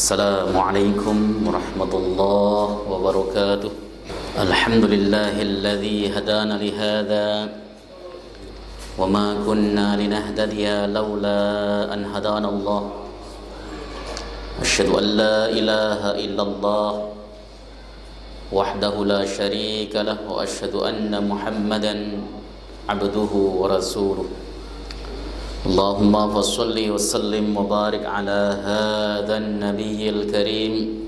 Assalamualaikum warahmatullahi wabarakatuh. Alhamdulillahilladzi hadana lihada wa ma kunna linahtadiya laula an hadana Allah. Asyhadu an la ilaha illallah wahdahu la syarika lah wa asyhadu anna Muhammadan abduhu wa rasuluh. Allahumma fassalli wa sallim wa barik ala hadhan nabiyyil karim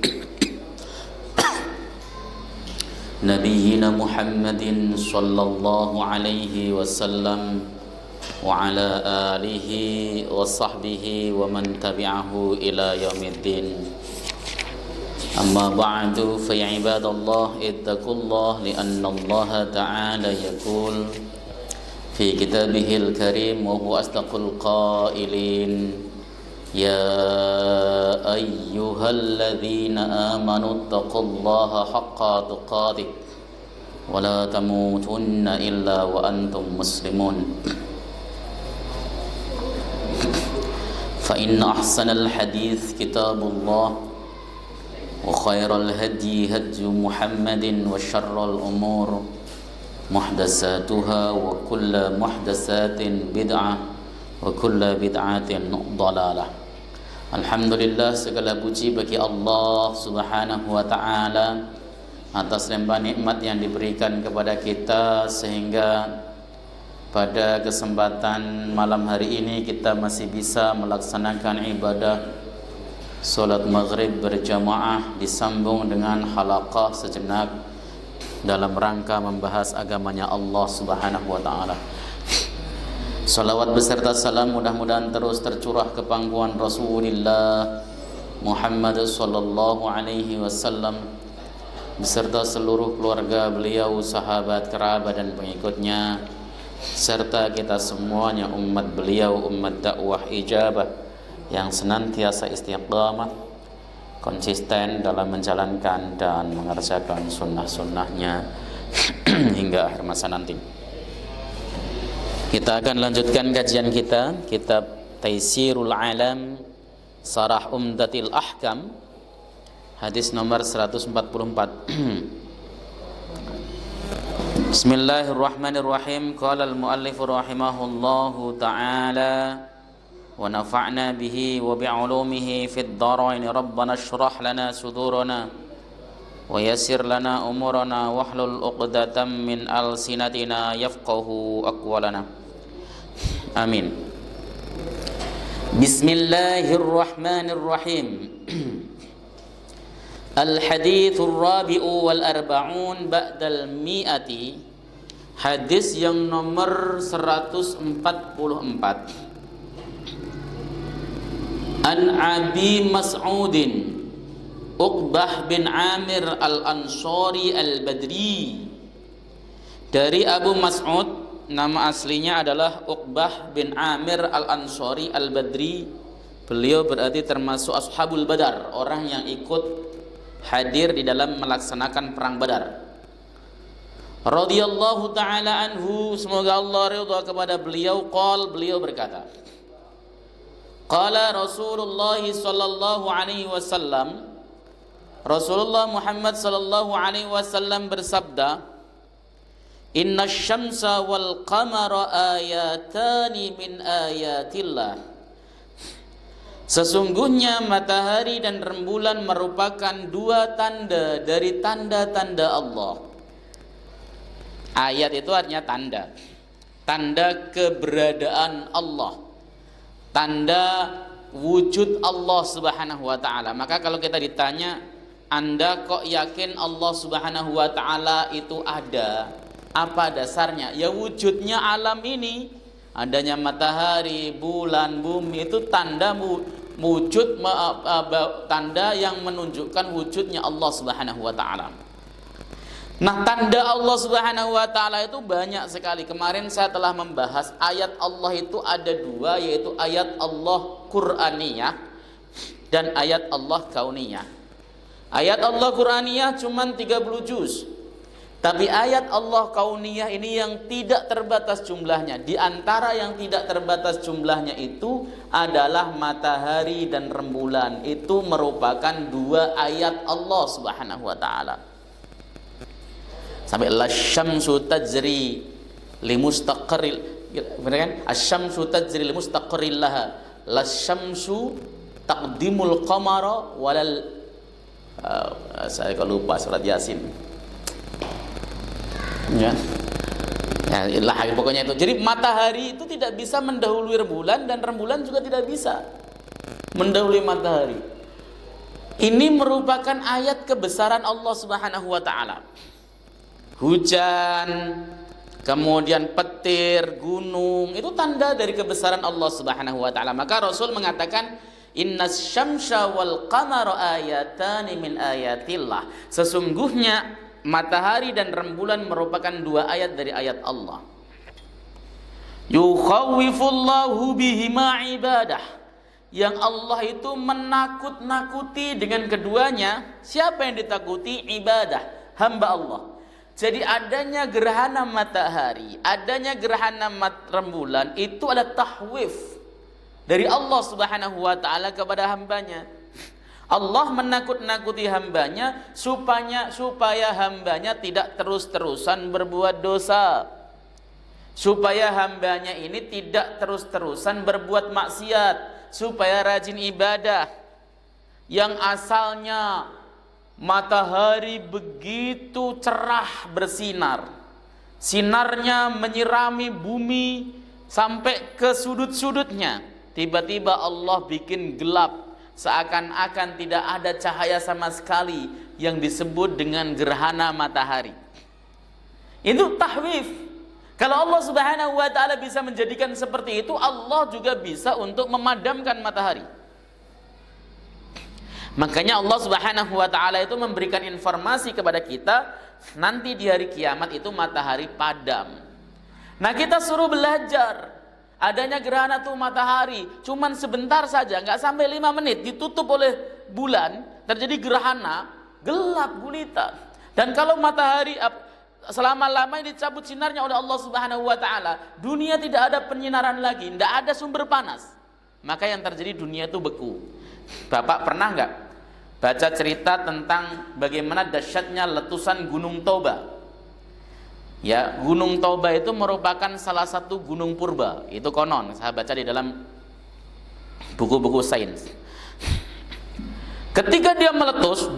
nabiyyina Muhammadin sallallahu alaihi wasallam wa ala alihi wa sahbihi wa man tabi'ahu ila yaumiddin. Amma ba'du fa ya ibadallah ittaqullah li'anna Allah ta'ala yaqul في كتابه الكريم وهو أصدق القائلين يا أيها الذين آمنوا اتقوا الله حق تقاته ولا تموتن إلا وأنتم مسلمون فإن أحسن الحديث كتاب الله وخير الهدي هدي محمد وشر الأمور muhdatsatuha wa kullu muhdatsatin bid'ah wa kullu bid'atin dhalalah. Alhamdulillah, segala puji bagi Allah Subhanahu wa taala atas limpah nikmat yang diberikan kepada kita sehingga pada kesempatan malam hari ini kita masih bisa melaksanakan ibadah salat maghrib berjamaah disambung dengan halaqah sejenak dalam rangka membahas agamanya Allah Subhanahu wa taala. Salawat beserta salam mudah-mudahan terus tercurah ke pangkuan Rasulullah Muhammad sallallahu alaihi wasallam beserta seluruh keluarga beliau, sahabat, kerabat dan pengikutnya serta kita semuanya umat beliau, umat dakwah ijabah yang senantiasa istiqamah konsisten dalam menjalankan dan mengerjakan sunnah-sunnahnya hingga akhir masa nanti. Kita akan lanjutkan kajian kita kitab Taysirul Alam Sarah Umdatil Ahkam, hadis nomor 144. Bismillahirrahmanirrahim. Qala al-muallif rahimahullahu ta'ala wa nafa'na bihi wa bi'ulumihi fid dharain rabbana shrah lana sudurana wa yassir lana umurana wahlul 'uqdatam min alsinatina yafqahu aqwalana. Amin. Bismillahirrahmanirrahim. Al-hadithur rabi'u wal arba'un ba'dal mi'ati, hadis yang nomor 144. An Abi Mas'udin Uqbah bin Amir al-Ansari al-Badri, dari Abu Mas'ud, nama aslinya adalah Uqbah bin Amir al-Ansari al-Badri. Beliau berarti termasuk Ashabul Badar, orang yang ikut hadir di dalam melaksanakan perang Badar. Radhiyallahu ta'ala anhu, semoga Allah ridha kepada beliau. Beliau berkata, Qala Rasulullah sallallahu alaihi wasallam, Rasulullah Muhammad sallallahu alaihi wasallam bersabda, Inna syamsa wal qamara ayatani min ayatillah. Sesungguhnya matahari dan rembulan merupakan dua tanda dari tanda-tanda Allah. Ayat itu artinya tanda, tanda keberadaan Allah, tanda wujud Allah Subhanahu wa ta'ala. Maka kalau kita ditanya, Anda kok yakin Allah Subhanahu wa ta'ala itu ada? Apa dasarnya? Ya wujudnya alam ini, adanya matahari, bulan, bumi, itu tanda wujud, tanda yang menunjukkan wujudnya Allah Subhanahu wa ta'ala. Nah, tanda Allah Subhanahu wa ta'ala itu banyak sekali. Kemarin saya telah membahas ayat Allah itu ada dua, yaitu ayat Allah Qur'aniyah dan ayat Allah Kauniyah. Ayat Allah Qur'aniyah cuma 30 juz. Tapi ayat Allah kauniyah ini yang tidak terbatas jumlahnya. Di antara yang tidak terbatas jumlahnya itu adalah matahari dan rembulan. Itu merupakan dua ayat Allah Subhanahu wa taala. Sampai lasyamsu tajri limustaqarril, benar kan? Asyamsu tajri limustaqarril laha. Lasyamsu taqdimul qamara walal saya kalau lupa surat Yasin. Ya, pokoknya itu. Jadi matahari itu tidak bisa mendahului rembulan dan rembulan juga tidak bisa mendahului matahari. Ini merupakan ayat kebesaran Allah Subhanahu wa taala. Hujan, kemudian petir, gunung, itu tanda dari kebesaran Allah Subhanahu wa taala. Maka Rasul mengatakan innas syamsa wal qamara ayatani min ayatillah. Sesungguhnya matahari dan rembulan merupakan dua ayat dari ayat Allah. Yukhawwifullahu bihima ibadah. Yang Allah itu menakut-nakuti dengan keduanya. Siapa yang ditakuti? Ibadah, hamba Allah. Jadi adanya gerhana matahari, adanya gerhana rembulan itu adalah tahwif dari Allah Subhanahu wa taala kepada hambanya. Allah menakut-nakuti hambanya supaya hambanya tidak terus-terusan berbuat dosa, supaya hambanya ini tidak terus-terusan berbuat maksiat, supaya rajin ibadah. Yang asalnya matahari begitu cerah bersinar, sinarnya menyirami bumi sampai ke sudut-sudutnya, tiba-tiba Allah bikin gelap, seakan-akan tidak ada cahaya sama sekali, yang disebut dengan gerhana matahari. Itu tahwif. Kalau Allah Subhanahu wa taala bisa menjadikan seperti itu, Allah juga bisa untuk memadamkan matahari. Makanya Allah Subhanahu wa taala itu memberikan informasi kepada kita, nanti di hari kiamat itu matahari padam. Nah, kita suruh belajar. Adanya gerhana tuh matahari cuman sebentar saja, nggak sampai 5 menit, ditutup oleh bulan, terjadi gerhana, gelap gulita. Dan kalau matahari selama-lamanya dicabut sinarnya oleh Allah Subhanahu wa taala, dunia tidak ada penyinaran lagi, tidak ada sumber panas. Maka yang terjadi, dunia itu beku. Bapak pernah nggak baca cerita tentang bagaimana dahsyatnya letusan Gunung Toba? Ya, Gunung Toba itu merupakan salah satu gunung purba. Itu konon, saya baca di dalam buku-buku sains. Ketika dia meletus,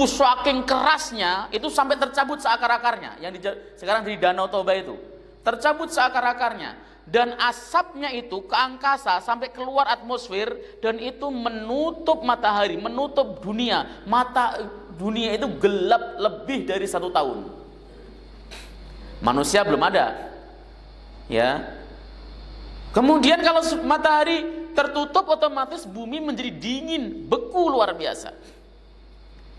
saking kerasnya itu sampai tercabut seakar-akarnya. Yang sekarang di Danau Toba itu tercabut seakar-akarnya, dan asapnya itu ke angkasa sampai keluar atmosfer, dan itu menutup matahari, menutup dunia. Dunia itu gelap lebih dari 1 tahun. Manusia belum ada, ya. Kemudian kalau matahari tertutup, otomatis bumi menjadi dingin, beku luar biasa,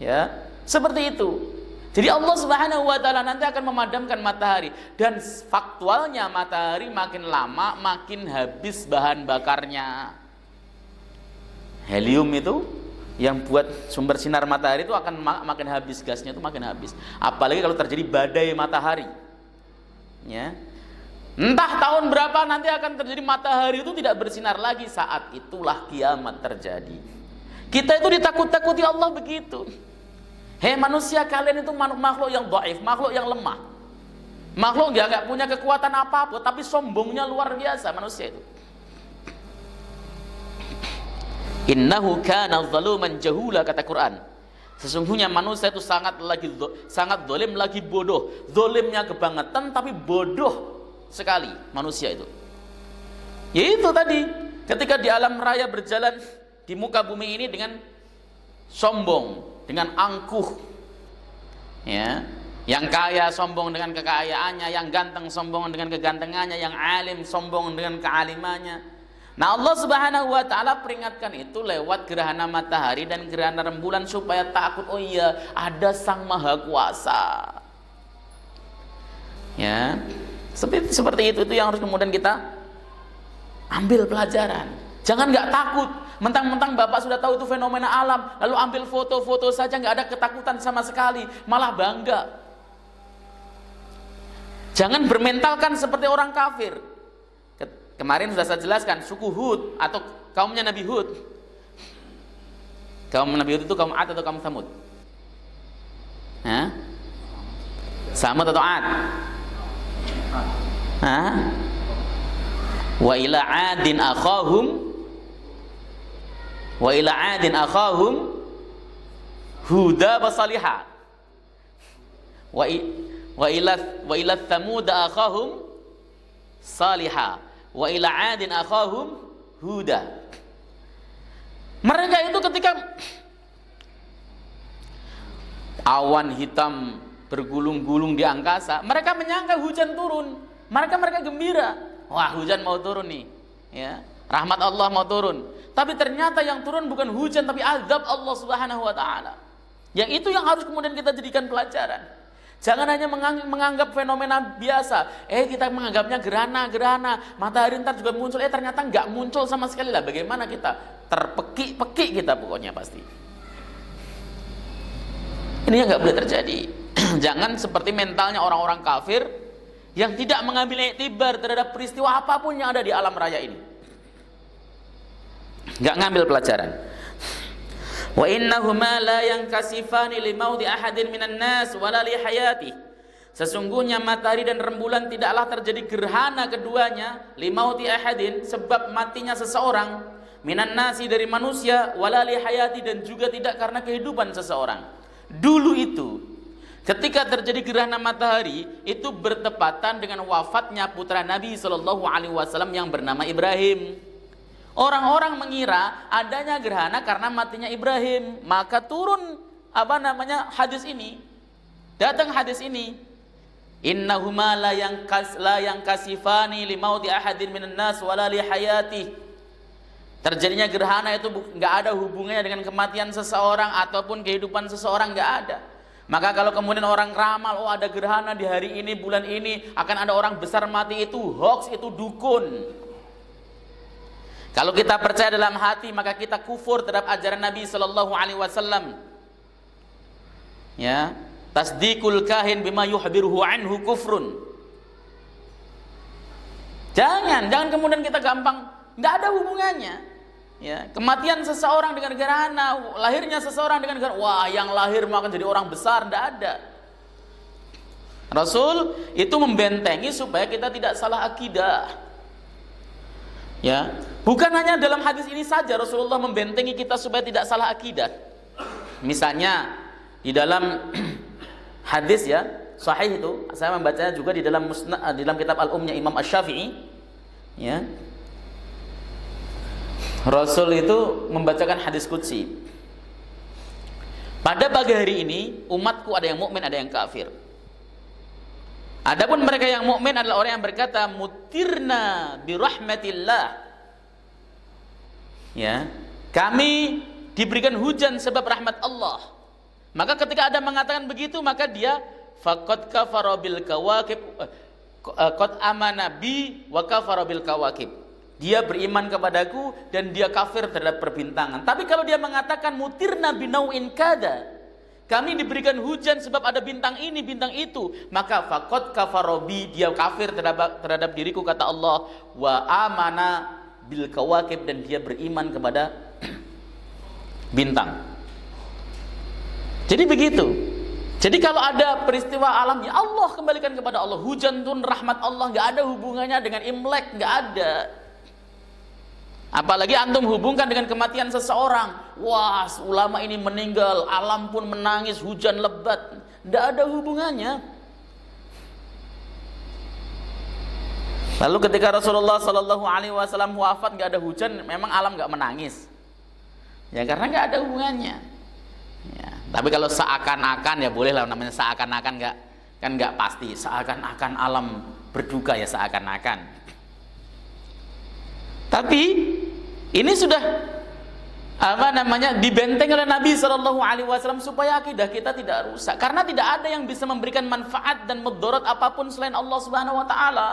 ya, seperti itu. Jadi Allah Subhanahu wa taala nanti akan memadamkan matahari, dan faktualnya matahari makin lama makin habis bahan bakarnya. Helium itu yang buat sumber sinar matahari itu akan makin habis, gasnya itu makin habis. Apalagi kalau terjadi badai matahari. Ya, entah tahun berapa nanti akan terjadi matahari itu tidak bersinar lagi. Saat itulah kiamat terjadi. Kita itu ditakut-takuti Allah begitu. Hei manusia, kalian itu makhluk yang dhaif, makhluk yang lemah, makhluk nggak punya kekuatan apa-apa, tapi sombongnya luar biasa manusia itu. Innahu kana zaluman jahula, kata Quran. Sesungguhnya manusia itu sangat zalim, lagi bodoh. Zalimnya kebangetan, tapi bodoh sekali manusia itu. Yaitu tadi, ketika di alam raya berjalan di muka bumi ini dengan sombong, dengan angkuh. Ya, yang kaya sombong dengan kekayaannya, yang ganteng sombong dengan kegantengannya, yang alim sombong dengan kealimannya. Nah, Allah Subhanahu wa taala peringatkan itu lewat gerhana matahari dan gerhana rembulan supaya takut. Oh iya, ada Sang Maha Kuasa. Ya, seperti itu yang harus kemudian kita ambil pelajaran. Jangan nggak takut, mentang-mentang Bapak sudah tahu itu fenomena alam, lalu ambil foto-foto saja, nggak ada ketakutan sama sekali, malah bangga. Jangan bermentalkan seperti orang kafir. Kemarin sudah saya jelaskan suku Hud atau kaumnya Nabi Hud. Kaum Nabi Hud itu kaum Ad atau kaum Samud? Hah? Samud atau Ad? Hah? Wa ila adin akhahum Huda wa Salihah. Wa ila Thamud akhahum Salihah. Wa ila adin akhahum Huda. Mereka itu ketika awan hitam bergulung-gulung di angkasa, mereka menyangka hujan turun. Mereka gembira. Wah, hujan mau turun nih. Ya, rahmat Allah mau turun. Tapi ternyata yang turun bukan hujan tapi azab Allah Subhanahu wa taala. Yang itu yang harus kemudian kita jadikan pelajaran. Jangan hanya menganggap fenomena biasa. Kita menganggapnya gerhana, matahari ntar juga muncul. Ternyata nggak muncul sama sekali lah. Bagaimana kita? Terpekik-pekik kita pokoknya pasti. Ini yang nggak boleh terjadi. Jangan seperti mentalnya orang-orang kafir yang tidak mengambil iktibar terhadap peristiwa apapun yang ada di alam raya ini. Nggak ngambil pelajaran. Wa innahuma la yankasifani li mauti ahadin minan nas wala li hayati. Sesungguhnya matahari dan rembulan tidaklah terjadi gerhana keduanya li mauti ahadin, sebab matinya seseorang, minan nasi dari manusia, wala li hayati, dan juga tidak karena kehidupan seseorang. Dulu itu ketika terjadi gerhana matahari itu bertepatan dengan wafatnya putra Nabi sallallahu alaihi wasallam yang bernama Ibrahim. Orang-orang mengira adanya gerhana karena matinya Ibrahim, maka turun hadis ini. Datang hadis ini. Innahuma la yankasifani li mauti ahadin minan nas wala li hayati. Terjadinya gerhana itu enggak ada hubungannya dengan kematian seseorang ataupun kehidupan seseorang, enggak ada. Maka kalau kemudian orang ramal, ada gerhana di hari ini, bulan ini akan ada orang besar mati, itu hoax, itu dukun. Kalau kita percaya dalam hati, maka kita kufur terhadap ajaran Nabi sallallahu alaihi wasallam. Ya, tasdiqul kahin bima yuhbiruhu anhu kufrun. Jangan kemudian kita gampang, enggak ada hubungannya. Ya, kematian seseorang dengan gerhana, lahirnya seseorang dengan gerhana, wah yang lahir akan jadi orang besar, enggak ada. Rasul itu membentengi supaya kita tidak salah akidah. Ya, bukan hanya dalam hadis ini saja Rasulullah membentengi kita supaya tidak salah akidah. Misalnya di dalam hadis ya sahih itu, saya membacanya juga di dalam kitab Al-Umnya Imam Asy-Syafi'i. Ya, Rasul itu membacakan hadis qudsi. Pada pagi hari ini umatku ada yang mukmin, ada yang kafir. Adapun mereka yang mukmin adalah orang yang berkata mutirna bi rahmatillah. Ya, kami diberikan hujan sebab rahmat Allah. Maka ketika ada mengatakan begitu, maka dia faqad kafara bil kawakib, qad amana bi wa kafara bil kawakib. Dia beriman kepadaku dan dia kafir terhadap perbintangan. Tapi kalau dia mengatakan mutirna binauin kada, kami diberikan hujan sebab ada bintang ini, bintang itu, maka faqad kafarobi, dia kafir terhadap diriku, kata Allah, wa amana bil kawakib, dan dia beriman kepada bintang. Jadi begitu. Jadi kalau ada peristiwa alam, ya Allah kembalikan kepada Allah. Hujan turun rahmat Allah, nggak ada hubungannya dengan Imlek, nggak ada. Apalagi antum hubungkan dengan kematian seseorang. Wah, ulama ini meninggal, alam pun menangis, hujan lebat. Tidak ada hubungannya. Lalu ketika Rasulullah Sallallahu Alaihi Wasallam wafat, nggak ada hujan, memang alam nggak menangis. Ya karena nggak ada hubungannya. Ya, tapi kalau seakan-akan ya boleh lah, namanya seakan-akan, nggak pasti. Seakan-akan alam berduka, ya seakan-akan. Tapi ini sudah dibentengi oleh Nabi SAW supaya akidah kita tidak rusak. Karena tidak ada yang bisa memberikan manfaat dan mudarat apapun selain Allah Subhanahu Wa Taala.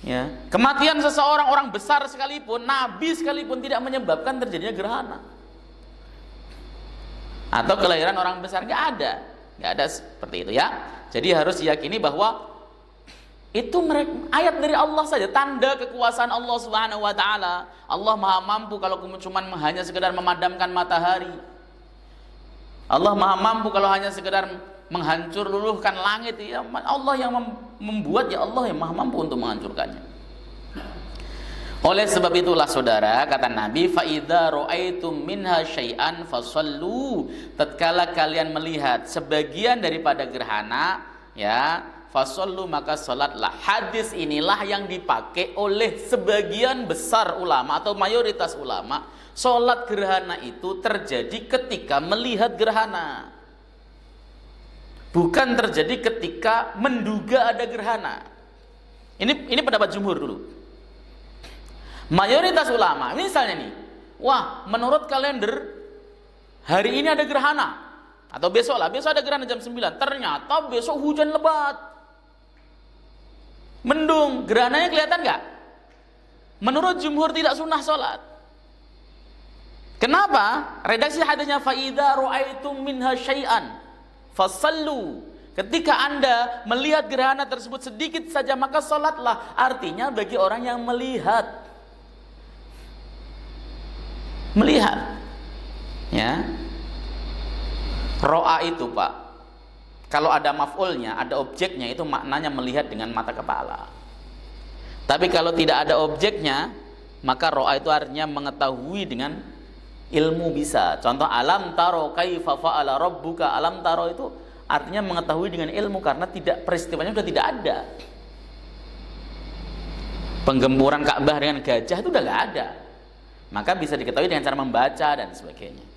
Ya, kematian seseorang, orang besar sekalipun, Nabi sekalipun, tidak menyebabkan terjadinya gerhana. Atau kelahiran orang besar, nggak ada seperti itu ya. Jadi harus diyakini bahwa itu ayat dari Allah saja, tanda kekuasaan Allah Subhanahu wa taala. Allah Maha mampu kalau cuma hanya sekedar memadamkan matahari. Allah Maha mampu kalau hanya sekedar menghancur luluhkan langit. Ya Allah yang membuat, ya Allah yang Maha mampu untuk menghancurkannya. Oleh sebab itulah saudara, kata Nabi, fa idza ra'aitum minha syai'an fasallu. Tatkala kalian melihat sebagian daripada gerhana, ya, fasallu, maka salatlah. Hadis inilah yang dipakai oleh sebagian besar ulama atau mayoritas ulama. Salat gerhana itu terjadi ketika melihat gerhana, bukan terjadi ketika menduga ada gerhana. Ini pendapat jumhur dulu. Mayoritas ulama, misalnya nih, wah, menurut kalender hari ini ada gerhana, atau besok ada gerhana jam 9, ternyata besok hujan lebat, mendung, gerhananya kelihatan nggak? Menurut jumhur tidak sunnah sholat. Kenapa? Redaksi hadisnya fa idza ra'aitum minha syai'an fasallu. Ketika Anda melihat gerhana tersebut sedikit saja, maka sholatlah. Artinya bagi orang yang melihat, ya. Ro'a itu, Pak, kalau ada maf'ulnya, ada objeknya, itu maknanya melihat dengan mata kepala. Tapi kalau tidak ada objeknya, maka ro'a itu artinya mengetahui dengan ilmu bisa. Contoh alam taro kaifa fa'ala rabbuka, alam taro itu artinya mengetahui dengan ilmu, karena tidak, peristiwanya sudah tidak ada. Penggemburan Ka'bah dengan gajah itu udah nggak ada, maka bisa diketahui dengan cara membaca dan sebagainya.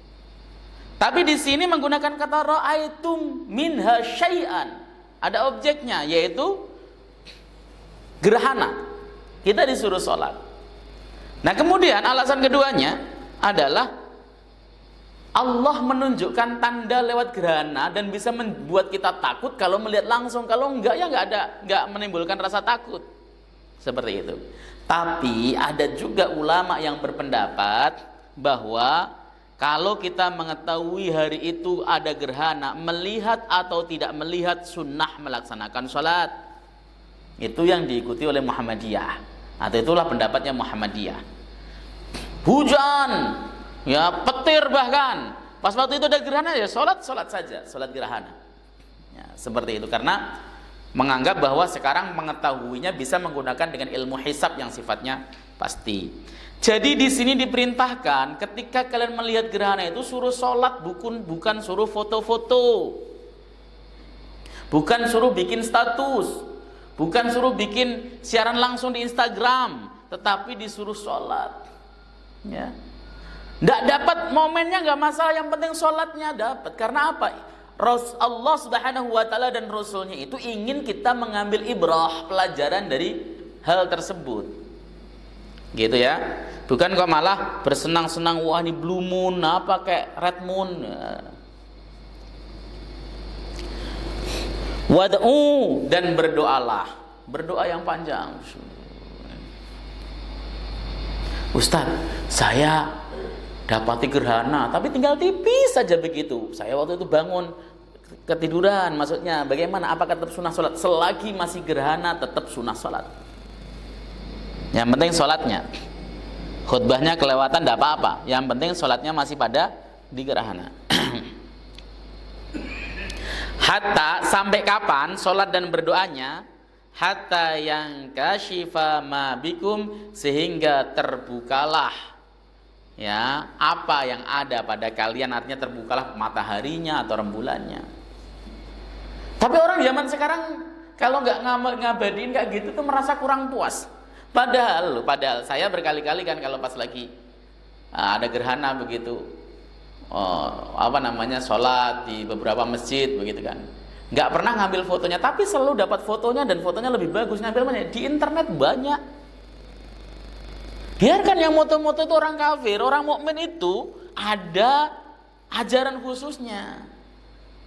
Tapi di sini menggunakan kata ra'aitum minha syai'an, ada objeknya, yaitu gerhana. Kita disuruh sholat. Nah kemudian alasan keduanya adalah Allah menunjukkan tanda lewat gerhana dan bisa membuat kita takut kalau melihat langsung. Kalau enggak, ya enggak menimbulkan rasa takut. Seperti itu. Tapi ada juga ulama yang berpendapat bahwa kalau kita mengetahui hari itu ada gerhana, melihat atau tidak melihat, sunnah melaksanakan sholat. Itu yang diikuti oleh Muhammadiyah, atau itulah pendapatnya Muhammadiyah. Hujan, ya petir bahkan, pas waktu itu ada gerhana, ya sholat saja, sholat gerhana. Ya, seperti itu, karena menganggap bahwa sekarang mengetahuinya bisa menggunakan dengan ilmu hisab yang sifatnya pasti. Jadi di sini diperintahkan ketika kalian melihat gerhana itu suruh sholat, bukan suruh foto-foto, bukan suruh bikin status, bukan suruh bikin siaran langsung di Instagram, tetapi disuruh sholat. Ya, nggak dapat momennya nggak masalah, yang penting sholatnya dapat. Karena apa? Allah Subhanahu wa taala dan Rasulnya itu ingin kita mengambil ibrah, pelajaran dari hal tersebut, gitu ya. Bukan kok malah bersenang-senang, wah ini blue moon, apa kayak red moon. Wad'u, dan berdoalah, berdoa yang panjang. Ustaz, saya dapati gerhana, tapi tinggal tipis saja begitu. Saya waktu itu bangun ketiduran, maksudnya bagaimana? Apakah tetap sunnah sholat? Selagi masih gerhana tetap sunnah sholat. Yang penting sholatnya, khutbahnya kelewatan tidak apa-apa. Yang penting sholatnya masih pada di gerhana. Hatta, sampai kapan sholat dan berdoanya? Hatta yang kasyifa ma bikum, sehingga terbukalah, ya, apa yang ada pada kalian, artinya terbukalah mataharinya atau rembulannya. Tapi orang zaman sekarang kalau nggak ngabadiin kayak gitu tuh merasa kurang puas. Padahal saya berkali-kali kan kalau pas lagi ada gerhana begitu, sholat di beberapa masjid begitu kan, nggak pernah ngambil fotonya, tapi selalu dapat fotonya, dan fotonya lebih bagus. Ngambil mana? Di internet banyak. Biarkan yang moto-moto itu orang kafir, orang mukmin itu ada ajaran khususnya,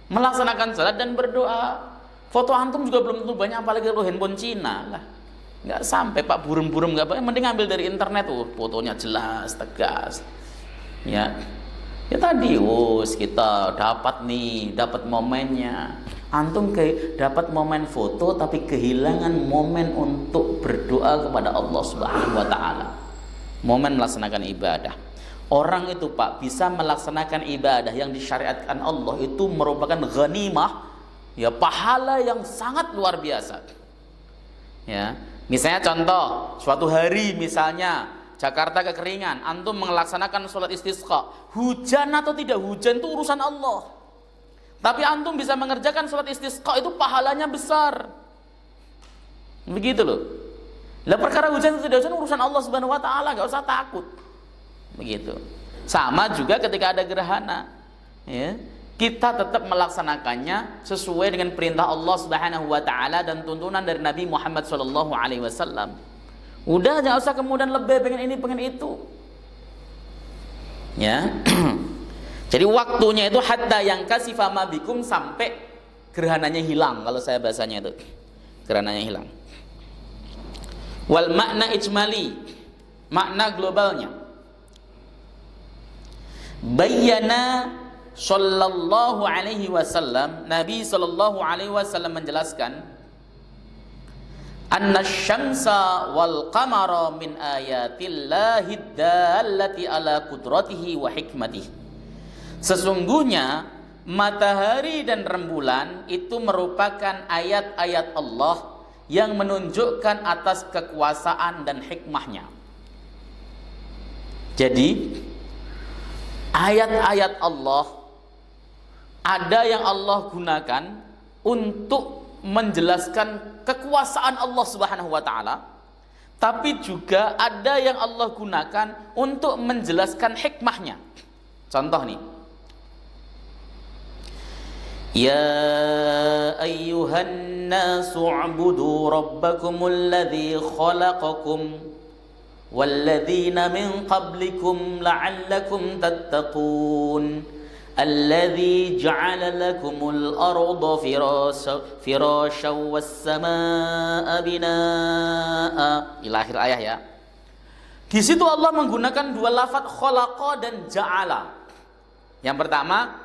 melaksanakan salat dan berdoa. Foto antum juga belum tentu banyak, apalagi kalau handphone Cina lah, nggak sampai Pak, burem-burem nggak apa, mending ambil dari internet tuh, fotonya jelas, tegas. Ya tadi, kita dapat momennya. Antum dapat momen foto tapi kehilangan momen untuk berdoa kepada Allah Subhanahu wa taala. Momen melaksanakan ibadah. Orang itu Pak bisa melaksanakan ibadah yang disyariatkan Allah itu merupakan ghanimah, ya, pahala yang sangat luar biasa. Ya, misalnya contoh, suatu hari misalnya Jakarta kekeringan, antum melaksanakan sholat istisqa, hujan atau tidak hujan itu urusan Allah. Tapi antum bisa mengerjakan sholat istisqa itu pahalanya besar. Begitu loh. Lah perkara hujan itu tidak hujan urusan Allah Subhanahu wa taala, enggak usah takut. Begitu. Sama juga ketika ada gerhana, ya, kita tetap melaksanakannya sesuai dengan perintah Allah Subhanahu wa taala dan tuntunan dari Nabi Muhammad sallallahu alaihi wasallam. Udah, jangan usah kemudian lebih pengen ini pengen itu. Ya. Jadi waktunya itu hatta yang kasifa ma bikum, sampai gerhananya hilang, kalau saya bahasanya itu. Gerhananya hilang. Wal makna ijmali, makna globalnya. Bayyana sallallahu alaihi wasallam, Nabi sallallahu alaihi wasallam menjelaskan, anna syamsa wal qamara min ayatillahi dallati ala qudratihi wa hikmatihi. Sesungguhnya matahari dan rembulan itu merupakan ayat-ayat Allah yang menunjukkan atas kekuasaan dan hikmahnya. Jadi ayat-ayat Allah ada yang Allah gunakan untuk menjelaskan kekuasaan Allah Subhanahu wa taala, tapi juga ada yang Allah gunakan untuk menjelaskan hikmahnya. Contoh nih, ya ayyuhan nasu u'budu rabbakumul ladzi khalaqakum walladzina min qablikum la'allakum tattaqun alladzi ja'ala lakumul arda firasyan was samaa'a binaa'a, ila akhir ayat ya. Di situ Allah menggunakan dua lafaz khalaqa dan ja'ala. Yang pertama,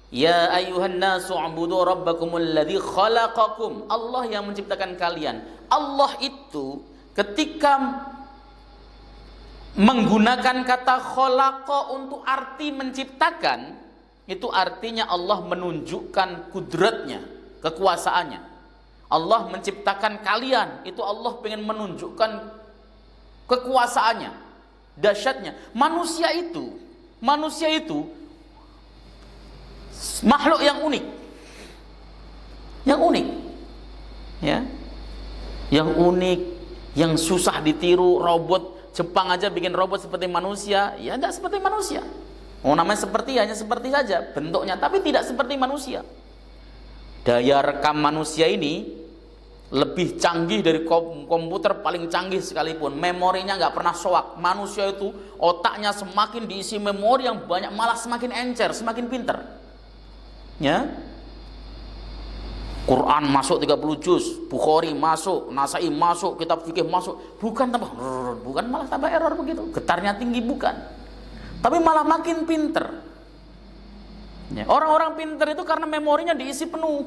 ya ayyuhan nasu u'budu rabbakumul ladzi khalaqakum, Allah yang menciptakan kalian. Allah itu ketika menggunakan kata khalaqa untuk arti menciptakan, itu artinya Allah menunjukkan kudratnya, kekuasaannya. Allah menciptakan kalian, itu Allah pengen menunjukkan kekuasaannya, dahsyatnya. Manusia itu makhluk yang unik, ya, yang unik, yang susah ditiru. Robot Jepang aja bikin robot seperti manusia, ya tidak seperti manusia. Oh, namanya seperti, hanya seperti saja bentuknya, tapi tidak seperti manusia. Daya rekam manusia ini lebih canggih dari komputer paling canggih sekalipun. Memorinya nggak pernah soak. Manusia itu otaknya semakin diisi memori yang banyak, malah semakin encer, semakin pinter. Ya, Quran masuk 30 juz, Bukhari masuk, Nasai masuk, kitab fikih masuk, bukan malah tambah error begitu, getarnya tinggi, bukan, tapi malah makin pinter. Ya, orang-orang pinter itu karena memorinya diisi penuh,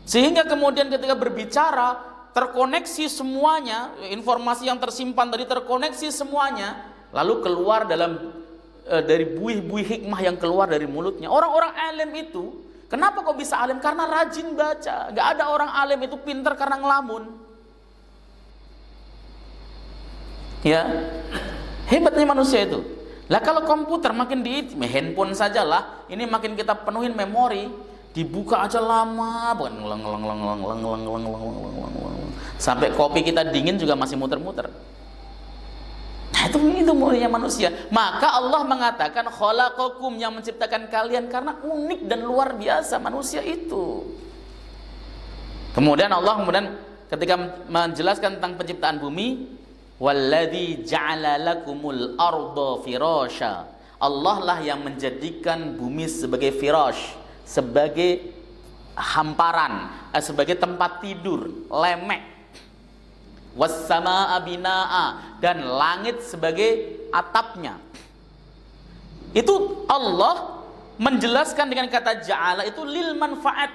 sehingga kemudian ketika berbicara terkoneksi semuanya, informasi yang tersimpan tadi terkoneksi semuanya, lalu keluar dari buih-buih hikmah yang keluar dari mulutnya. Orang-orang alim itu kenapa kok bisa alim? Karena rajin baca. Gak ada orang alim itu pintar karena ngelamun. Ya, hebatnya manusia itu. Lah kalau komputer makin handphone sajalah, ini makin kita penuhin memori, dibuka aja lama, bukan sampai kopi kita dingin juga masih muter-muter. Nah, itu mulia manusia. Maka Allah mengatakan khalaqakum, yang menciptakan kalian, karena unik dan luar biasa manusia itu. Kemudian Allah ketika menjelaskan tentang penciptaan bumi, walladzi ja'ala lakumul arda firasya, Allah lah yang menjadikan bumi sebagai firash, sebagai hamparan, sebagai tempat tidur, lemek. Wassamaa binaa, dan langit sebagai atapnya. Itu Allah menjelaskan dengan kata ja'ala itu lil manfaat,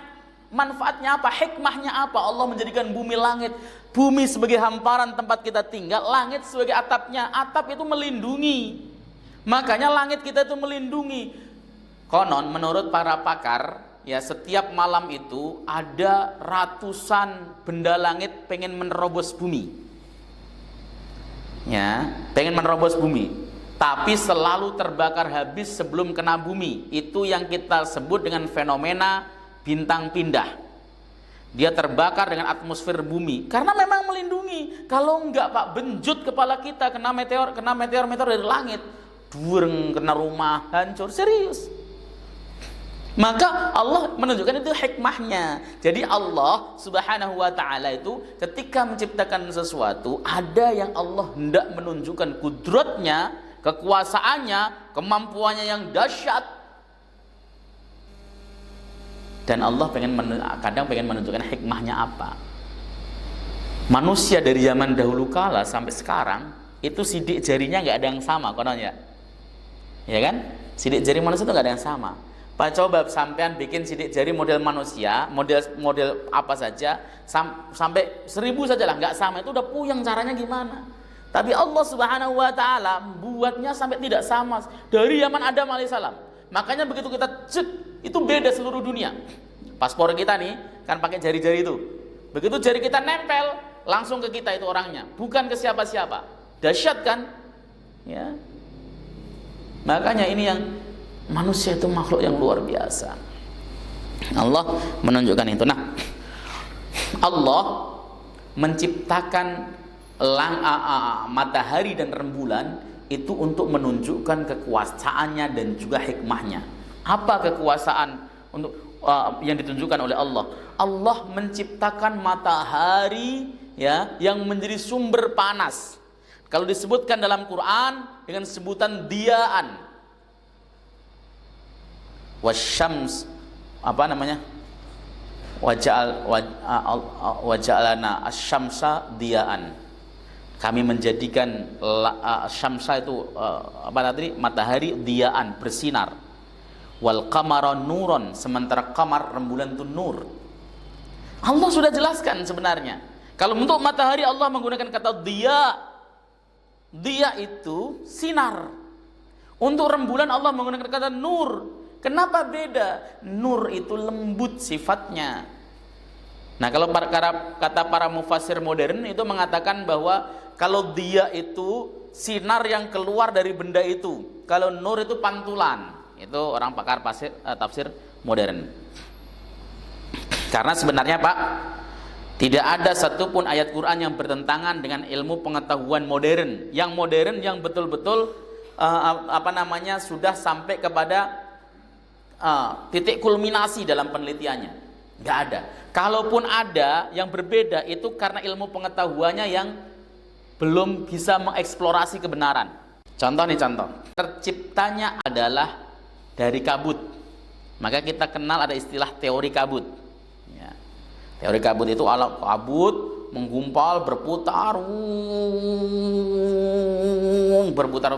Manfaatnya apa? Hikmahnya apa? Allah menjadikan bumi langit, bumi sebagai hamparan tempat kita tinggal, langit sebagai atapnya. Atap itu melindungi. Makanya langit kita itu melindungi. Konon menurut para pakar, ya setiap malam itu ada ratusan benda langit pengen menerobos bumi. Ya, pengen menerobos bumi, tapi selalu terbakar habis sebelum kena bumi. Itu yang kita sebut dengan fenomena bintang pindah. Dia terbakar dengan atmosfer bumi karena memang melindungi. Kalau enggak Pak, benjut kepala kita kena meteor dari langit, dureng, kena rumah, hancur, serius. Maka Allah menunjukkan itu hikmahnya. Jadi Allah Subhanahu wa ta'ala itu ketika menciptakan sesuatu, ada yang Allah hendak menunjukkan kudratnya, kekuasaannya, kemampuannya yang dahsyat. Dan Allah kadang pengen menunjukkan hikmahnya apa. Manusia dari zaman dahulu kala sampai sekarang itu sidik jarinya nggak ada yang sama kononnya, ya kan? Sidik jari manusia itu nggak ada yang sama. Pak, coba sampean bikin sidik jari model manusia, model apa saja, sampai 1000 saja lah, nggak sama, itu udah puyeng caranya gimana. Tapi Allah Subhanahu wa ta'ala buatnya sampai tidak sama dari zaman Adam alaihissalam. Makanya begitu kita itu beda seluruh dunia. Paspor kita nih kan pakai jari-jari itu. Begitu jari kita nempel, langsung ke kita itu orangnya, bukan ke siapa-siapa. Dahsyat kan? Ya. Makanya ini yang manusia itu makhluk yang luar biasa. Allah menunjukkan itu. Nah, Allah menciptakan matahari dan rembulan itu untuk menunjukkan kekuasaannya dan juga hikmahnya. Apa kekuasaan yang ditunjukkan oleh Allah? Allah menciptakan matahari ya yang menjadi sumber panas. Kalau disebutkan dalam Quran dengan sebutan diyaan. Wasyams, apa namanya? Waja'alana asyamsa diyaan. Kami menjadikan syamsa itu matahari diyaan, bersinar. Wal qamara nuron, sementara qamar rembulan itu nur. Allah sudah jelaskan sebenarnya. Kalau untuk matahari Allah menggunakan kata diya. Diya itu sinar. Untuk rembulan Allah menggunakan kata nur. Kenapa beda? Nur itu lembut sifatnya. Nah, kalau kata para mufassir modern itu mengatakan bahwa kalau dia itu sinar yang keluar dari benda itu. Kalau nur itu pantulan. Itu orang pakar tafsir modern. Karena sebenarnya Pak, tidak ada satupun ayat Quran yang bertentangan dengan ilmu pengetahuan modern. Yang modern yang betul-betul sudah sampai kepada titik kulminasi dalam penelitiannya. Nggak ada. Kalaupun ada yang berbeda, itu karena ilmu pengetahuannya yang belum bisa mengeksplorasi kebenaran. Contoh, terciptanya adalah dari kabut. Maka kita kenal ada istilah teori kabut ya. Teori kabut itu alat kabut menggumpal, berputar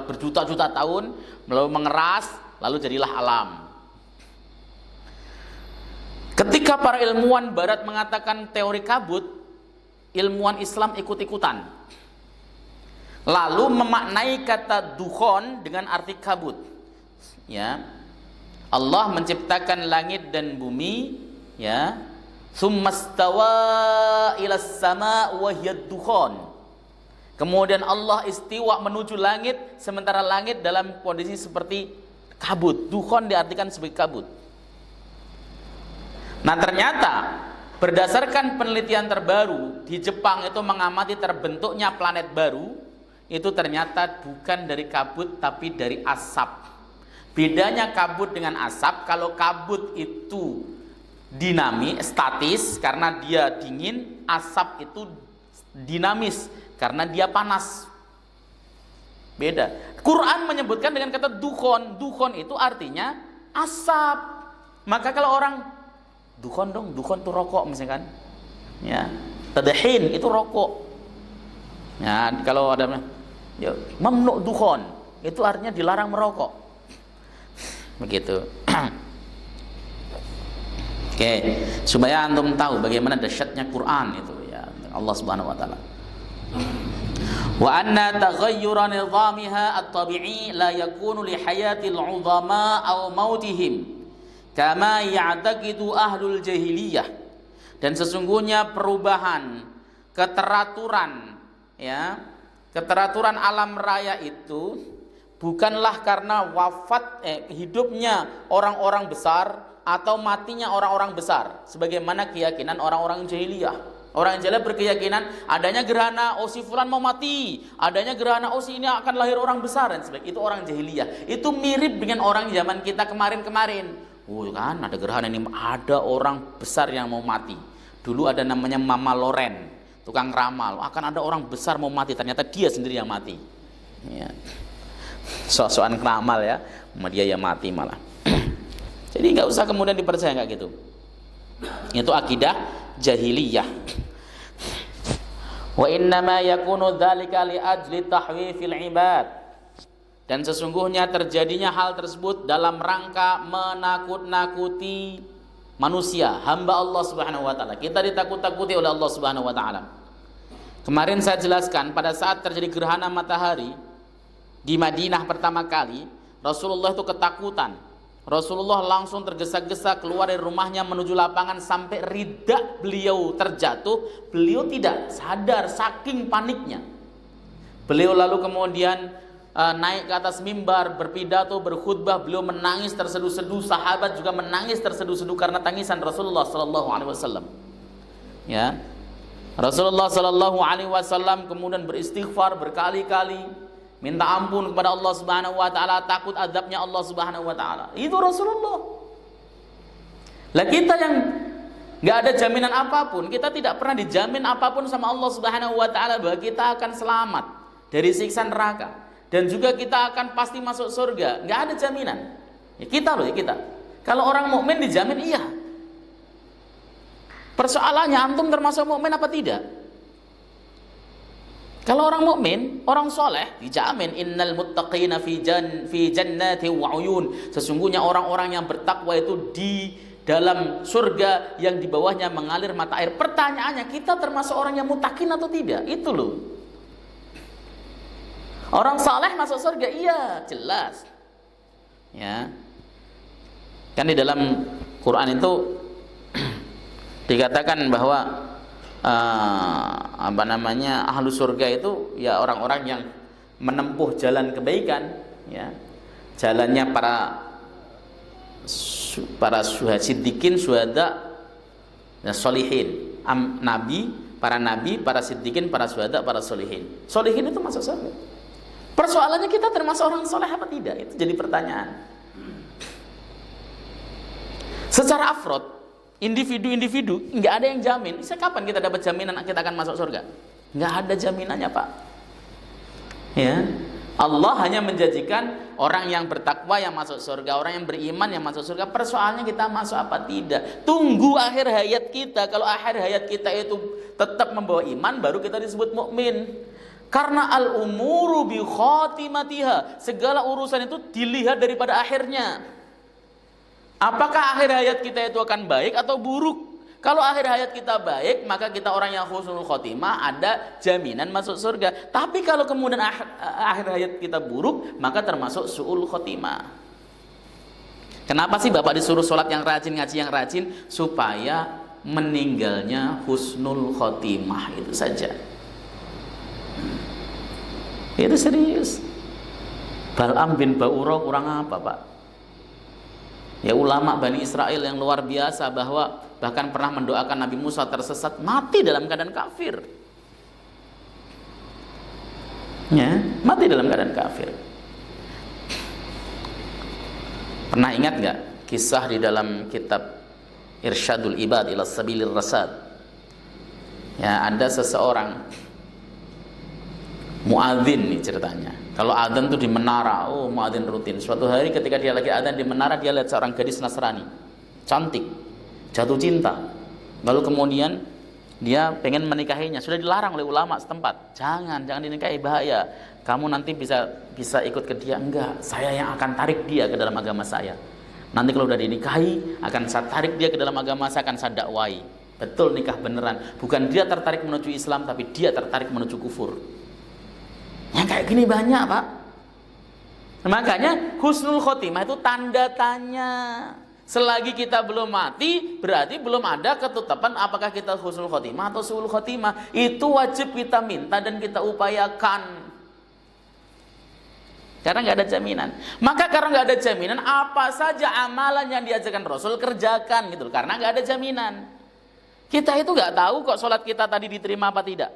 berjuta-juta tahun, lalu mengeras, lalu jadilah alam. Ketika para ilmuwan barat mengatakan teori kabut, ilmuwan Islam ikut-ikutan. Lalu memaknai kata dukhon dengan arti kabut. Ya. Allah menciptakan langit dan bumi, ya. Tsummastawa ilas sama wa hiya dukhon. Kemudian Allah istiwa menuju langit, sementara langit dalam kondisi seperti kabut. Dukhon diartikan sebagai kabut. Nah, ternyata berdasarkan penelitian terbaru di Jepang itu mengamati terbentuknya planet baru, itu ternyata bukan dari kabut tapi dari asap. Bedanya kabut dengan asap, kalau kabut itu dinamis, statis karena dia dingin, asap itu dinamis karena dia panas. Beda. Quran menyebutkan dengan kata dukhon. Dukhon itu artinya asap. Maka kalau orang dukhon tuh rokok misalkan. Ya. Tadhin itu rokok. Ya, kalau ada mamnu dukhon, itu artinya dilarang merokok. Begitu. Oke, supaya antum tahu bagaimana dahsyatnya Quran itu ya, Allah Subhanahu wa taala. Wa anna taghayyura nizamiha at-tabi'i la yakunu li hayatil 'udhama aw mautihim kama ya'taqidu ahlul jahiliyah. Dan sesungguhnya perubahan keteraturan ya, keteraturan alam raya itu bukanlah karena hidupnya orang-orang besar atau matinya orang-orang besar, sebagaimana keyakinan orang-orang jahiliyah. Orang jahiliyah berkeyakinan adanya gerhana, oh si fulan mau mati, adanya gerhana, oh si ini akan lahir orang besar dan sebagainya. Itu orang jahiliyah. Itu mirip dengan orang zaman kita kemarin-kemarin. Oh kan ada gerhana ini, ada orang besar yang mau mati. Dulu ada namanya Mama Loren, tukang ramal, akan ada orang besar mau mati, ternyata dia sendiri yang mati. Ya. Sok-sokan ramal ya, sama dia yang mati malah. Jadi nggak usah kemudian dipercaya kayak gitu. Itu akidah jahiliyah. Wa innama yakunu dzalika li ajli tahwifil ibad. Dan sesungguhnya terjadinya hal tersebut dalam rangka menakut-nakuti manusia, hamba Allah Subhanahu wa taala. Kita ditakut-takuti oleh Allah Subhanahu wa taala. Kemarin saya jelaskan pada saat terjadi gerhana matahari di Madinah pertama kali, Rasulullah itu ketakutan. Rasulullah langsung tergesa-gesa keluar dari rumahnya menuju lapangan sampai rida beliau terjatuh. Beliau tidak sadar saking paniknya. Beliau lalu kemudian naik ke atas mimbar, berpidato, berkhutbah. Beliau menangis terseduh-seduh. Sahabat juga menangis terseduh-seduh karena tangisan Rasulullah sallallahu alaihi wasallam. Ya. Rasulullah sallallahu alaihi wasallam kemudian beristighfar berkali-kali, minta ampun kepada Allah Subhanahu wa taala, takut azabnya Allah Subhanahu wa taala. Itu Rasulullah. Lah kita yang enggak ada jaminan apapun, kita tidak pernah dijamin apapun sama Allah Subhanahu wa taala bahwa kita akan selamat dari siksa neraka dan juga kita akan pasti masuk surga. Enggak ada jaminan. Ya kita loh, ya kita. Kalau orang mukmin dijamin iya. Persoalannya antum termasuk mukmin apa tidak? Kalau orang mukmin, orang soleh dijamin innal muttaqina fi jannati wa uyun. Sesungguhnya orang-orang yang bertakwa itu di dalam surga yang di bawahnya mengalir mata air. Pertanyaannya, kita termasuk orang yang muttaqin atau tidak? Itu loh. Orang soleh masuk surga, iya, jelas. Ya. Kan di dalam Quran itu dikatakan bahwa ahlu surga itu ya orang-orang yang menempuh jalan kebaikan, ya, jalannya para siddiqin, syuhada, dan solihin, para nabi, para siddiqin, para syuhada, para solihin. Solihin itu masuk surga. Persoalannya kita termasuk orang soleh apa tidak? Itu jadi pertanyaan. Secara afrod, individu-individu nggak ada yang jamin. Kapan kita dapat jaminan kita akan masuk surga? Nggak ada jaminannya, Pak. Ya, Allah hanya menjanjikan orang yang bertakwa yang masuk surga, orang yang beriman yang masuk surga. Persoalannya kita masuk apa tidak? Tunggu akhir hayat kita. Kalau akhir hayat kita itu tetap membawa iman, baru kita disebut mukmin. Karena al-umuru bi khatimatiha, segala urusan itu dilihat daripada akhirnya. Apakah akhir hayat kita itu akan baik atau buruk? Kalau akhir hayat kita baik, maka kita orang yang husnul khotimah, ada jaminan masuk surga. Tapi kalau kemudian akhir hayat kita buruk, maka termasuk su'ul khotimah. Kenapa sih Bapak disuruh sholat yang rajin, ngaji yang rajin? Supaya meninggalnya husnul khotimah, itu saja. Itu serius. Bal'am bin Ba'ura kurang apa, Pak? Ya, ulama Bani Israel yang luar biasa, bahwa bahkan pernah mendoakan Nabi Musa tersesat, mati dalam keadaan kafir. Ya, mati dalam keadaan kafir. Pernah ingat nggak kisah di dalam kitab Irsyadul Ibad ila Sabilir Rasad? Ya, ada seseorang muadzin nih ceritanya. Kalau adzan tuh di menara, muadzin rutin. Suatu hari ketika dia lagi adzan di menara, dia lihat seorang gadis Nasrani, cantik, jatuh cinta. Lalu kemudian dia pengen menikahinya. Sudah dilarang oleh ulama setempat. Jangan dinikahi, bahaya. Kamu nanti bisa ikut ke dia. Enggak, saya yang akan tarik dia ke dalam agama saya. Nanti kalau udah dinikahi, akan saya tarik dia ke dalam agama, saya akan saya dakwai. Betul, nikah beneran. Bukan dia tertarik menuju Islam, tapi dia tertarik menuju kufur. Yang kayak gini banyak, Pak. Makanya husnul khotimah itu tanda tanya. Selagi kita belum mati, berarti belum ada ketetapan apakah kita husnul khotimah atau su'ul khotimah. Itu wajib kita minta dan kita upayakan. Karena nggak ada jaminan. Maka karena nggak ada jaminan, apa saja amalan yang diajarkan Rasul kerjakan gitu. Karena nggak ada jaminan. Kita itu nggak tahu kok sholat kita tadi diterima apa tidak.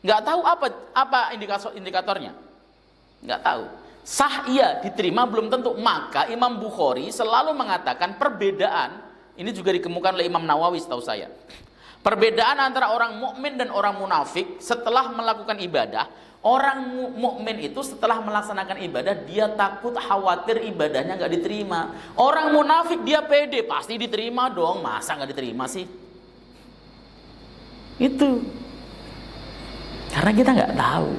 Nggak tahu apa indikatornya. Nggak tahu. Sah iya, diterima belum tentu. Maka Imam Bukhari selalu mengatakan perbedaan. Ini juga dikemukakan oleh Imam Nawawi setahu saya. Perbedaan antara orang mukmin dan orang munafik setelah melakukan ibadah. Orang mukmin itu setelah melaksanakan ibadah dia takut khawatir ibadahnya nggak diterima. Orang munafik dia pede pasti diterima dong, masa nggak diterima sih? Itu karena kita nggak tahu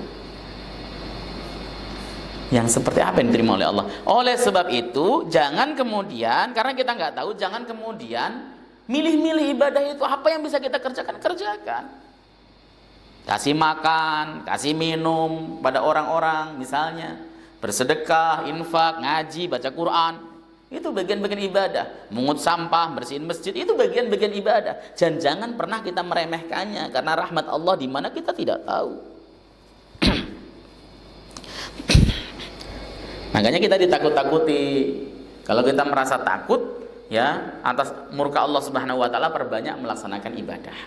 yang seperti apa yang diterima oleh Allah. Oleh sebab itu jangan kemudian karena kita nggak tahu, jangan kemudian milih-milih ibadah itu apa yang bisa kita kerjakan. Kasih makan, kasih minum pada orang-orang misalnya, bersedekah, infak, ngaji, baca Quran, itu bagian-bagian ibadah. Mungut sampah, bersihin masjid, itu bagian-bagian ibadah. Dan jangan pernah kita meremehkannya karena rahmat Allah di mana kita tidak tahu. Makanya kita ditakut-takuti. Kalau kita merasa takut ya atas murka Allah Subhanahu wa taala, perbanyak melaksanakan ibadah.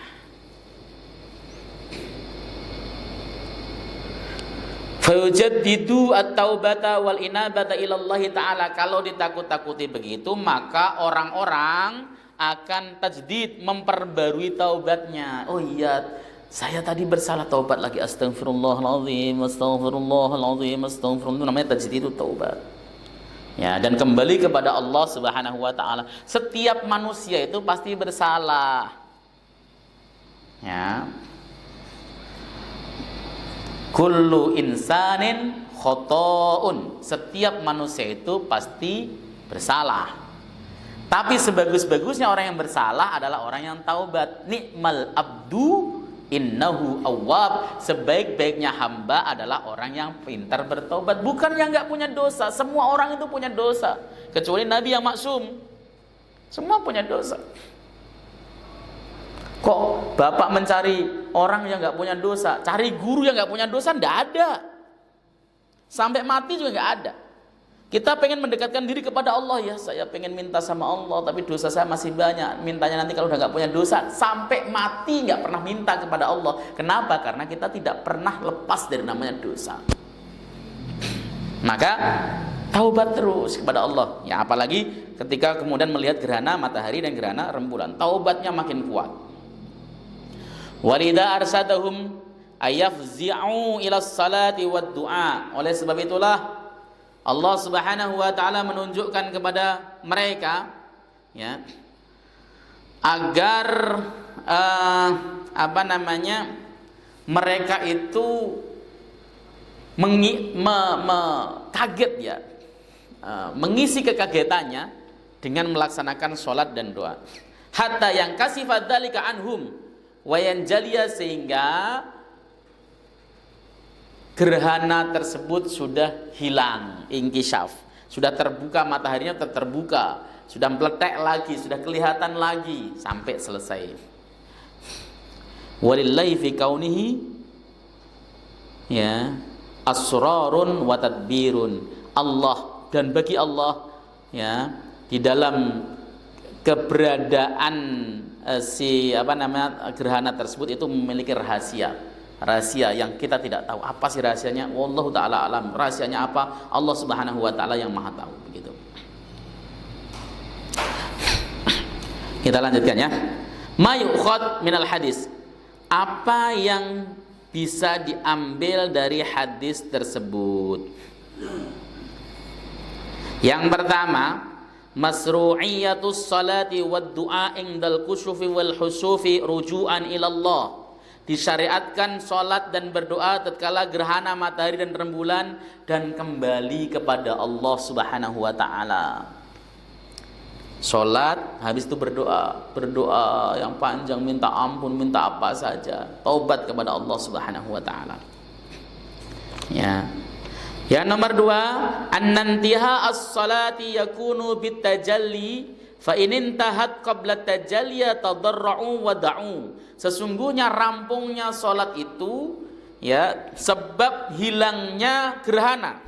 Fayujaddidu at-taubata wal inabata ilallah ta'ala. Kalau ditakut-takuti begitu, maka orang-orang akan tajdid, memperbarui taubatnya. Oh iya, saya tadi bersalah, taubat lagi, astagfirullahaladzim, astagfirullahaladzim, astagfirullah. Itu namanya tajdid, itu taubat. Ya, dan kembali kepada Allah Subhanahu wa taala. Setiap manusia itu pasti bersalah. Ya. Kullu insanin khotoun. Setiap manusia itu pasti bersalah. Tapi sebagus-bagusnya orang yang bersalah adalah orang yang taubat. Ni'mal abdu innahu awwab. Sebaik-baiknya hamba adalah orang yang pintar bertobat, bukan yang nggak punya dosa. Semua orang itu punya dosa, kecuali Nabi yang maksum. Semua punya dosa. Kok bapak mencari orang yang nggak punya dosa, cari guru yang nggak punya dosa? Nggak ada. Sampai mati juga nggak ada. Kita pengen mendekatkan diri kepada Allah, ya saya pengen minta sama Allah, tapi dosa saya masih banyak. Mintanya nanti kalau udah nggak punya dosa, sampai mati nggak pernah minta kepada Allah. Kenapa? Karena kita tidak pernah lepas dari namanya dosa. Maka taubat terus kepada Allah. Ya apalagi ketika kemudian melihat gerhana matahari dan gerhana rembulan, taubatnya makin kuat. Walidha arsadahum ayafzi'u ila salati wad du'a. Oleh sebab itulah Allah Subhanahu wa taala menunjukkan kepada mereka ya agar mereka itu kaget ya, mengisi kekagetannya dengan melaksanakan sholat dan doa. Hatta yang kasifat dzalika anhum wayan jalia, sehingga gerhana tersebut sudah hilang, inkisyaf, sudah terbuka mataharinya, terbuka, sudah meletek lagi, sudah kelihatan lagi sampai selesai. Walillahi fi kaunihi ya asrarun wa tadbirun. Allah, dan bagi Allah ya di dalam keberadaan gerhana tersebut itu memiliki rahasia yang kita tidak tahu. Apa sih rahasianya? Wallahu taala alam. Rahasianya apa? Allah Subhanahu wa taala yang Maha tahu. Begitu. Kita lanjutkan ya. Ma yu'khad minal hadis. Apa yang bisa diambil dari hadis tersebut? Yang pertama, masru'iyatus salati wad du'a indal kusyufi wal husufi ruju'an ilallah. Disyariatkan salat dan berdoa tatkala gerhana matahari dan rembulan dan kembali kepada Allah Subhanahu wa taala. Sholat, habis itu berdoa yang panjang, minta ampun, minta apa saja, taubat kepada Allah Subhanahu wa taala. Ya. Yang nomor 2, annantiha as-salati yakunu bitajalli fa in intahat qabla tajalliya tadarra'u wa da'u. Sesungguhnya rampungnya salat itu ya sebab hilangnya gerhana.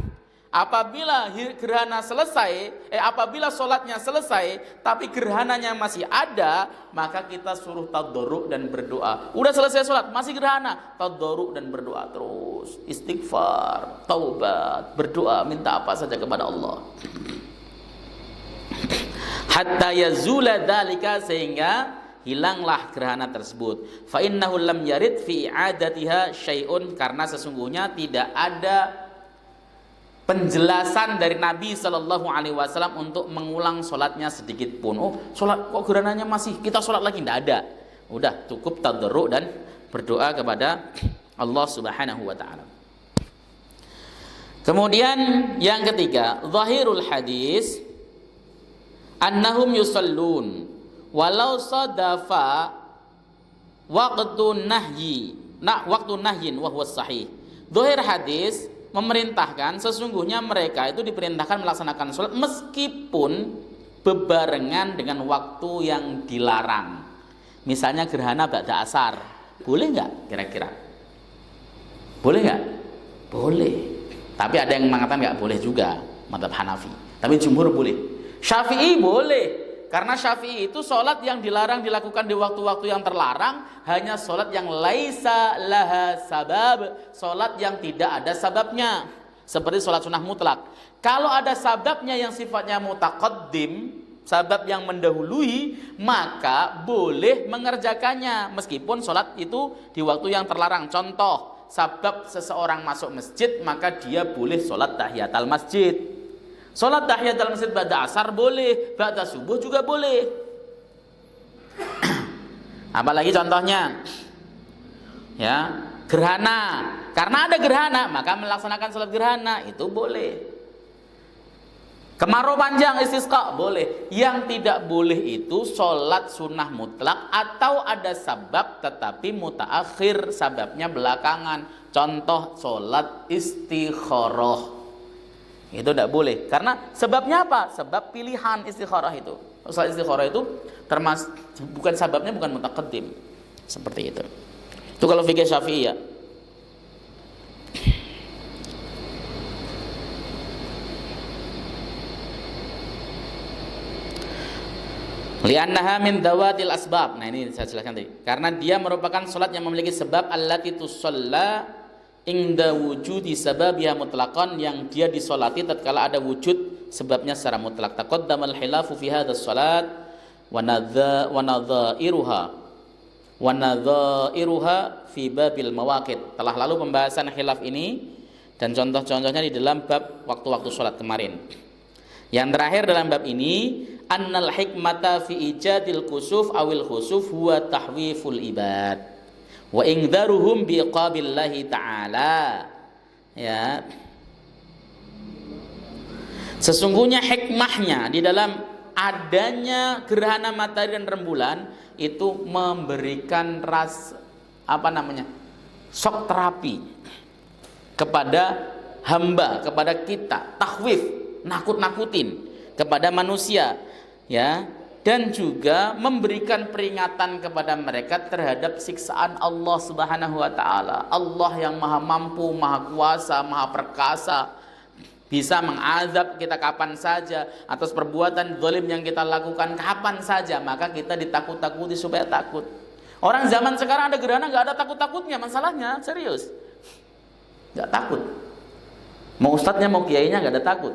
Apabila gerhana selesai, apabila sholatnya selesai, tapi gerhananya masih ada, maka kita suruh tadarruk dan berdoa. Udah selesai sholat, masih gerhana, tadarruk dan berdoa terus, istighfar, taubat, berdoa, minta apa saja kepada Allah. Hatta yazula dzalika, sehingga hilanglah gerhana tersebut. Fa innahu lam yarid fi i'adatiha syai'un, karena sesungguhnya tidak ada penjelasan dari Nabi Shallallahu Alaihi Wasallam untuk mengulang sholatnya sedikit pun. Oh, sholat kok gerananya masih, kita sholat lagi? Tidak ada. Udah cukup tadarruk dan berdoa kepada Allah Subhanahu Wa Taala. Kemudian yang ketiga, zahirul hadis annahum yusallun walau sadafa waktu nahyin wa huwa sahih. Zahir hadis memerintahkan sesungguhnya mereka itu diperintahkan melaksanakan sholat meskipun bebarengan dengan waktu yang dilarang. Misalnya gerhana ba'da asar, boleh nggak kira-kira? Boleh nggak? Boleh. Tapi ada yang mengatakan nggak boleh juga, mazhab Hanafi. Tapi jumhur boleh. Syafi'i boleh. Karena Syafi'i itu sholat yang dilarang dilakukan di waktu-waktu yang terlarang hanya sholat yang laisa laha sabab, sholat yang tidak ada sababnya, seperti sholat sunnah mutlak. Kalau ada sababnya yang sifatnya mutaqaddim, sabab yang mendahului, maka boleh mengerjakannya meskipun sholat itu di waktu yang terlarang. Contoh, sabab seseorang masuk masjid, maka dia boleh sholat tahiyatul masjid. Sholat tahiyatul masjid ba'da asar boleh, ba'da subuh juga boleh. Apalagi contohnya, ya, gerhana. Karena ada gerhana, maka melaksanakan sholat gerhana itu boleh. Kemarau panjang istisqa boleh. Yang tidak boleh itu sholat sunnah mutlak atau ada sabab tetapi mutaakhir, sababnya belakangan. Contoh sholat istikharah. Itu tidak boleh. Karena sebabnya apa? Sebab pilihan istikharah itu. Sholat istikharah itu bukan sababnya, bukan mutaqaddim. Seperti itu. Itu kalau fikih Syafi'i ya. Li'annaha min dawatil asbab. Nah ini saya jelaskan tadi. Karena dia merupakan sholat yang memiliki sebab allati tusalla inda wujudi sababiha mutlaqan, yang dia disolati tatkala ada wujud sebabnya secara mutlak. Taqaddamal khilafu fi hadzal salat wa nadhairuha fi babil mawaqit. Telah lalu pembahasan khilaf ini dan contoh-contohnya di dalam bab waktu-waktu salat kemarin. Yang terakhir dalam bab ini, annal hikmata fi ijadil kusuf awil khusuf huwa tahwiful ibad wa ingdaruhum biqabillahi ta'ala. Ya, sesungguhnya hikmahnya di dalam adanya gerhana matahari dan rembulan itu memberikan shock terapi kepada hamba, kepada kita, takhwif, nakut-nakutin kepada manusia, ya, dan juga memberikan peringatan kepada mereka terhadap siksaan Allah Subhanahu wa taala. Allah yang Maha Mampu, Maha Kuasa, Maha Perkasa, bisa mengazab kita kapan saja atas perbuatan zalim yang kita lakukan kapan saja, maka kita ditakut-takuti supaya takut. Orang zaman sekarang ada gerhana nggak ada takut-takutnya, masalahnya serius, nggak takut. Mau ustadznya mau kiainya nggak ada takut.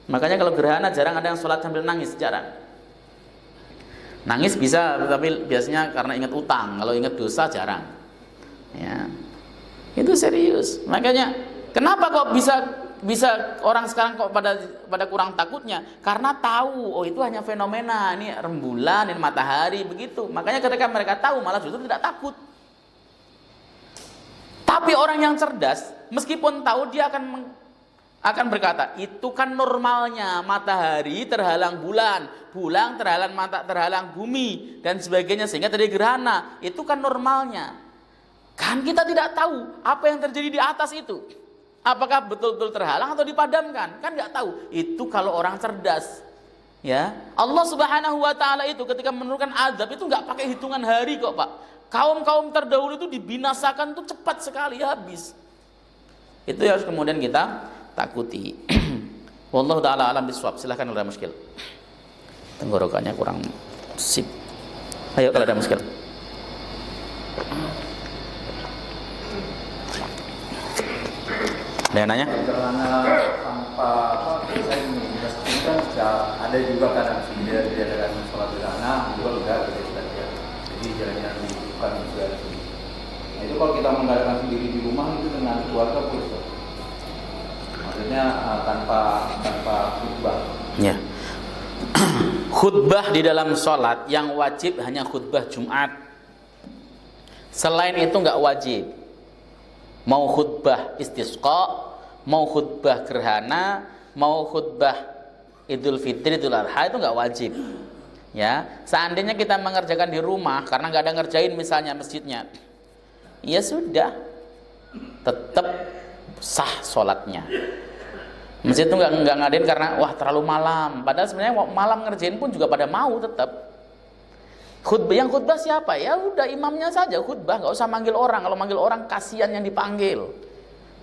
Makanya kalau gerhana jarang ada yang sholat sambil nangis, jarang. Nangis bisa, tapi biasanya karena ingat utang. Kalau ingat dosa jarang. Ya, itu serius. Makanya kenapa kok bisa orang sekarang kok pada kurang takutnya? Karena tahu, oh itu hanya fenomena, ini rembulan, ini matahari, begitu. Makanya ketika mereka tahu malah justru tidak takut. Tapi orang yang cerdas, meskipun tahu dia akan akan berkata, itu kan normalnya, matahari terhalang bulan, bulan terhalang bumi dan sebagainya sehingga terjadi gerhana. Itu kan normalnya. Kan kita tidak tahu apa yang terjadi di atas itu. Apakah betul-betul terhalang atau dipadamkan? Kan nggak tahu. Itu kalau orang cerdas. Ya, Allah Subhanahu wa taala itu ketika menurunkan azab itu nggak pakai hitungan hari kok, Pak. Kaum-kaum terdahulu itu dibinasakan tuh cepat sekali habis. Itu yang harus kemudian kita takuti. Wallahu taala alam bisawab. Silakan kalau ada muskil. Tenggorokannya kurang sip. Ayo kalau ada muskil. Ada yang nanya? Karena tanpa saya kan ada juga kadang dia diadakan sholat gerhana juga enggak gitu ya. Jadi jalannya bukan juga. Nah itu kalau kita mengadakan sendiri di rumah itu dengan keluarga boleh. Maksudnya tanpa khutbah. Ya. Khutbah di dalam sholat yang wajib hanya khutbah Jumat. Selain itu nggak wajib. Mau khutbah istisqa, mau khutbah gerhana, mau khutbah Idul Fitri, Idul Adha itu nggak wajib. Ya, seandainya kita mengerjakan di rumah karena nggak ada ngerjain misalnya masjidnya, ya sudah, tetap sah sholatnya. Masjid itu nggak ngadain karena wah terlalu malam. Padahal sebenarnya malam ngerjain pun juga pada mau tetap. Khutbah yang khutbah siapa? Ya udah imamnya saja khutbah, nggak usah manggil orang. Kalau manggil orang kasihan yang dipanggil.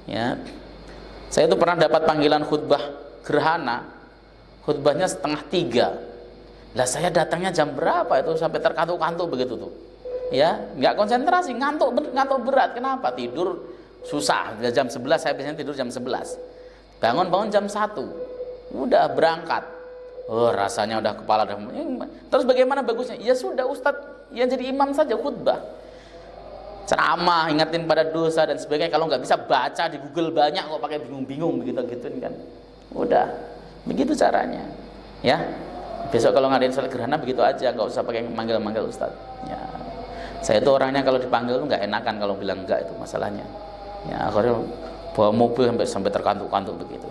Ya, saya itu pernah dapat panggilan khutbah gerhana, khutbahnya 2:30. Lah saya datangnya jam berapa itu sampai terkantuk-kantuk begitu tuh. Ya, nggak konsentrasi, ngantuk berat. Kenapa? Tidur susah. Jam 11 saya biasanya tidur jam 11. Bangun jam 1. Udah berangkat. Oh, rasanya udah kepala udah. Terus bagaimana bagusnya? Ya sudah Ustadz yang jadi imam saja khutbah. Ceramah, ingatin pada dosa dan sebagainya. Kalau nggak bisa baca di Google banyak kok pakai bingung-bingung begitu-gituin kan. Udah. Begitu caranya. Ya. Besok kalau ngadain sholat gerhana begitu aja, nggak usah pakai manggil-manggil Ustadz. Ya. Saya itu orangnya kalau dipanggil tuh nggak enakan kalau bilang enggak, itu masalahnya. Ya, akhirnya bawa mobil sampai terkantuk-kantuk begitu.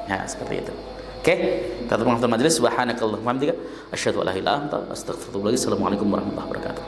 Ya, seperti itu. Oke, kita tutup majelis. Subhanakallahumma wa bihamdika asyhadu an la ilaha illa anta astaghfiruka wa atubu ilaik. Assalamualaikum warahmatullahi wabarakatuh.